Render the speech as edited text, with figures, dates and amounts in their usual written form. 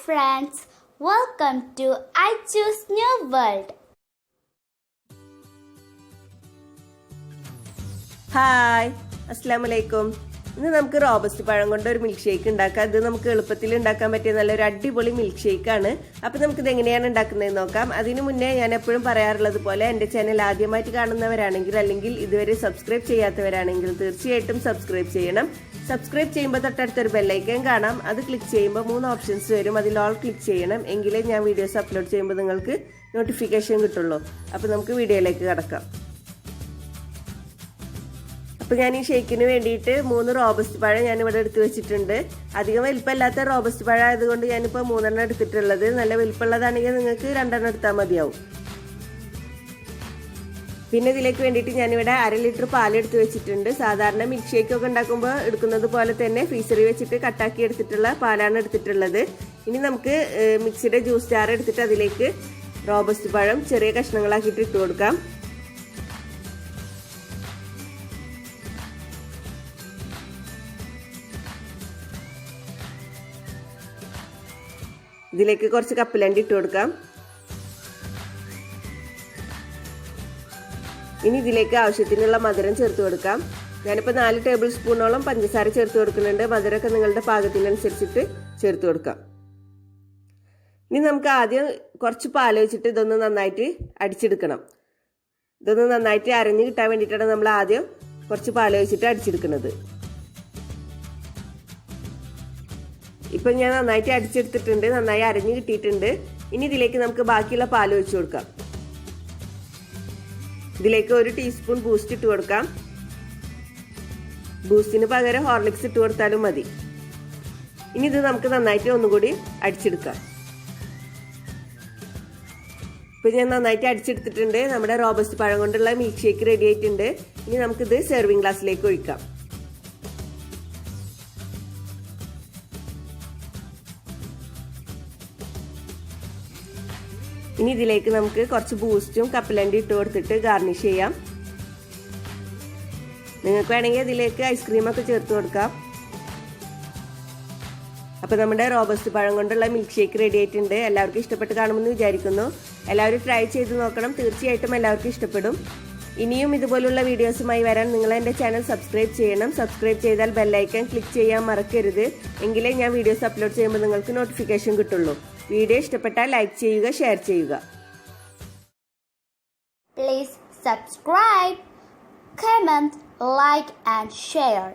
friends, welcome to I Choose New World. Hi, അസ്സലാമു അലൈക്കും. ഇന്ന് നമുക്ക് റോബസ്റ്റ് പഴം കൊണ്ട് ഒരു മിൽക്ക് ഷേക്ക് ഉണ്ടാക്കാം. ഇത് നമുക്ക് എളുപ്പത്തിൽ ഉണ്ടാക്കാൻ പറ്റിയ നല്ലൊരു അടിപൊളി മിൽക്ക് ഷേക്ക് ആണ്. അപ്പോൾ നമുക്കിത് എങ്ങനെയാണ് ഉണ്ടാക്കുന്നതെന്ന് നോക്കാം. അതിനു മുന്നേ ഞാൻ എപ്പോഴും പറയാറുള്ളത് പോലെ എൻ്റെ ചാനൽ ആദ്യമായിട്ട് കാണുന്നവരാണെങ്കിൽ അല്ലെങ്കിൽ ഇതുവരെ സബ്സ്ക്രൈബ് ചെയ്യാത്തവരാണെങ്കിൽ തീർച്ചയായിട്ടും സബ്സ്ക്രൈബ് ചെയ്യണം. സബ്സ്ക്രൈബ് ചെയ്യുമ്പോൾ തൊട്ടടുത്തൊരു ബെല്ലൈക്കൻ കാണാം. അത് ക്ലിക്ക് ചെയ്യുമ്പോൾ 3 ഓപ്ഷൻസ് വരും. അതിൽ ഓൾ ക്ലിക്ക് ചെയ്യണം. എങ്കിലേ ഞാൻ വീഡിയോസ് അപ്ലോഡ് ചെയ്യുമ്പോൾ നിങ്ങൾക്ക് നോട്ടിഫിക്കേഷൻ കിട്ടുള്ളൂ. അപ്പോൾ നമുക്ക് വീഡിയോയിലേക്ക് കടക്കാം. അപ്പോൾ ഞാൻ ഈ ഷേക്കിന് വേണ്ടിയിട്ട് 3 റോബസ്റ്റ് പഴം ഞാനിവിടെ എടുത്ത് വെച്ചിട്ടുണ്ട്. അധികം വലിപ്പമില്ലാത്ത റോബസ്റ്റ് പഴം ആയതുകൊണ്ട് ഞാനിപ്പോൾ 3 എടുത്തിട്ടുള്ളത്. നല്ല വലിപ്പമുള്ളതാണെങ്കിൽ നിങ്ങൾക്ക് 2 എടുത്താൽ മതിയാവും. പിന്നെ ഇതിലേക്ക് വേണ്ടിയിട്ട് ഞാനിവിടെ 1/2 ലിറ്റർ പാലെടുത്ത് വെച്ചിട്ടുണ്ട്. സാധാരണ മിൽക്ക് ഷേക്കൊക്കെ ഉണ്ടാക്കുമ്പോൾ എടുക്കുന്നത് പോലെ തന്നെ ഫ്രീസറിൽ വെച്ചിട്ട് കട്ടാക്കി എടുത്തിട്ടുള്ള പാലാണ് എടുത്തിട്ടുള്ളത്. ഇനി നമുക്ക് മിക്സിയുടെ ജ്യൂസ് ജാർ എടുത്തിട്ട് അതിലേക്ക് റോബസ്റ്റ് പഴം ചെറിയ കഷ്ണങ്ങളാക്കിയിട്ട് ഇട്ട് കൊടുക്കാം. ഇതിലേക്ക് കുറച്ച് കപ്പലണ്ടി ഇട്ട് കൊടുക്കാം. ഇനി ഇതിലേക്ക് ആവശ്യത്തിനുള്ള മധുരം ചേർത്ത് കൊടുക്കാം. ഞാനിപ്പോൾ 4 ടേബിൾ സ്പൂണോളം പഞ്ചസാര ചേർത്ത് കൊടുക്കുന്നുണ്ട്. മധുരമൊക്കെ നിങ്ങളുടെ പാകത്തിനനുസരിച്ചിട്ട് ചേർത്ത് കൊടുക്കാം. ഇനി നമുക്ക് ആദ്യം കുറച്ച് പാൽ വെച്ചിട്ട് ഇതൊന്ന് നന്നായിട്ട് അടിച്ചെടുക്കണം. ഇതൊന്ന് നന്നായിട്ട് അരഞ്ഞ് കിട്ടാൻ വേണ്ടിയിട്ടാണ് നമ്മൾ ആദ്യം കുറച്ച് പാൽ വെച്ചിട്ട് അടിച്ചെടുക്കുന്നത്. ഇപ്പം ഞാൻ നന്നായിട്ട് അടിച്ചെടുത്തിട്ടുണ്ട്. നന്നായി അരഞ്ഞ് കിട്ടിയിട്ടുണ്ട്. ഇനി ഇതിലേക്ക് നമുക്ക് ബാക്കിയുള്ള പാൽ ഒഴിച്ചു കൊടുക്കാം. ഇതിലേക്ക് 1 ടീസ്പൂൺ ബൂസ്റ്റ് ഇട്ട് കൊടുക്കാം. ബൂസ്റ്റിന് പകരം ഹോർലിക്സ് ഇട്ട് കൊടുത്താലും മതി. ഇനി ഇത് നമുക്ക് നന്നായിട്ട് ഒന്നുകൂടി അടിച്ചെടുക്കാം. ഇപ്പം ഞാൻ നന്നായിട്ട് അടിച്ചെടുത്തിട്ടുണ്ട്. നമ്മുടെ റോബസ്റ്റ് പഴം കൊണ്ടുള്ള മിൽക്ക് ഷേക്ക് റെഡി ആയിട്ടുണ്ട്. ഇനി നമുക്കിത് സെർവിങ് ഗ്ലാസ്സിലേക്ക് ഒഴിക്കാം. ഇനി ഇതിലേക്ക് നമുക്ക് കുറച്ച് ബൂസ്റ്റും കപ്പലണ്ടി ഇട്ട് കൊടുത്തിട്ട് ഗാർണിഷ് ചെയ്യാം. നിങ്ങൾക്ക് വേണമെങ്കിൽ ഇതിലേക്ക് ഐസ്ക്രീമൊക്കെ ചേർത്ത് കൊടുക്കാം. അപ്പോൾ നമ്മുടെ റോബസ്റ്റ് പഴം കൊണ്ടുള്ള മിൽക്ക് ഷേക്ക് റെഡി ആയിട്ടുണ്ട്. എല്ലാവർക്കും ഇഷ്ടപ്പെട്ട് കാണുമെന്ന് വിചാരിക്കുന്നു. എല്ലാവരും ട്രൈ ചെയ്ത് നോക്കണം. തീർച്ചയായിട്ടും എല്ലാവർക്കും ഇഷ്ടപ്പെടും. ഇനിയും ഇതുപോലുള്ള വീഡിയോസുമായി വരാൻ നിങ്ങൾ എൻ്റെ ചാനൽ സബ്സ്ക്രൈബ് ചെയ്യണം. സബ്സ്ക്രൈബ് ചെയ്താൽ ബെല്ലൈക്കൺ ക്ലിക്ക് ചെയ്യാൻ മറക്കരുത്. എങ്കിലേ ഞാൻ വീഡിയോസ് അപ്ലോഡ് ചെയ്യുമ്പോൾ നിങ്ങൾക്ക് നോട്ടിഫിക്കേഷൻ കിട്ടുള്ളൂ. വീഡിയോ ഇഷ്ടപ്പെട്ടാൽ ലൈക്ക് ചെയ്യുക, ഷെയർ ചെയ്യുക. Please subscribe, comment, like and share.